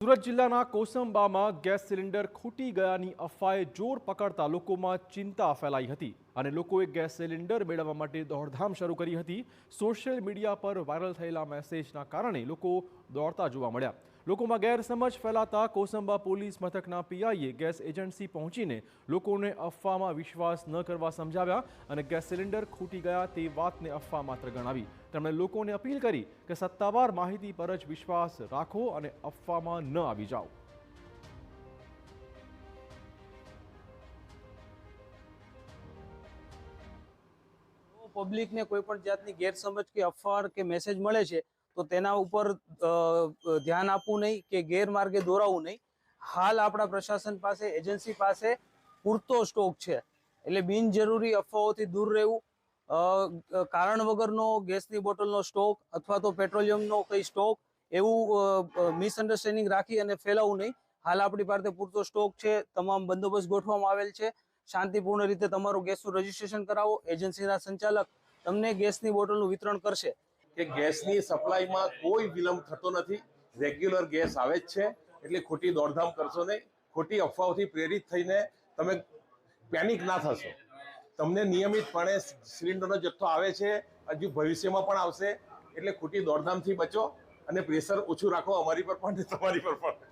સુરત જિલ્લાના કોસંબામાં gas cylinder ખૂટી ગયાની અફવાએ જોર પકડતા લોકોમાં ચિંતા ફેલાઈ હતી અને લોકોએ ગેસ સિલિન્ડર મેળવવા માટે દોડધામ શરૂ કરી હતી। સોશિયલ મીડિયા પર વાયરલ થયેલા મેસેજના કારણે લોકો દોડતા જોવા મળ્યા। લોકોમાં ગેરસમજ ફેલાતા કોસંબા પોલીસ મથકના પીઆઈએ ગેસ એજન્સી પહોંચીને લોકોને અફવામાં વિશ્વાસ ન કરવા સમજાવ્યા અને ગેસ સિલિન્ડર ખૂટી ગયા તે વાતને અફવા માત્ર ગણાવી। તેમણે લોકોને અપીલ કરી કે સત્તાવાર માહિતી પર જ વિશ્વાસ રાખો અને અફવામાં ન આવી જાઓ। પબ્લિકને કોઈ પણ જાતની ગેરસમજ કે અફવા કે મેસેજ મળે છે તો તેના ઉપર ધ્યાન આપવું નહીં કે ગેરમાર્ગે દોરાવવું નહીં। હાલ આપણા પ્રશાસન પાસે એજન્સી પાસે પૂરતો સ્ટોક છે, એટલે બિનજરૂરી અફવાઓથી દૂર રહેવું। કારણ વગરનો ગેસની બોટલનો સ્ટોક અથવા તો પેટ્રોલિયમનો કંઈ સ્ટોક એવું મિસઅન્ડરસ્ટેન્ડિંગ રાખી અને ફેલાવવું નહીં। હાલ આપણી પાસે પૂરતો સ્ટોક છે, તમામ બંદોબસ્ત ગોઠવવામાં આવેલ છે। શાંતિપૂર્ણ રીતે તમારું ગેસનું રજીસ્ટ્રેશન કરાવો। એજન્સીના સંચાલક તમને ગેસની બોટલનું વિતરણ કરશે। કે ગેસની સપ્લાયમાં કોઈ વિલંબ થતો નથી, રેગ્યુલર ગેસ આવે જ છે, એટલે ખોટી દોડધામ કરશો નહીં। ખોટી અફવાઓથી પ્રેરિત થઈને તમે પેનિક ના થશો। તમને નિયમિતપણે સિલિન્ડરનો જથ્થો આવે છે, હજુ ભવિષ્યમાં પણ આવશે, એટલે ખોટી દોડધામથી બચો અને પ્રેશર ઓછું રાખો, અમારી પર પણ તમારી પર પણ।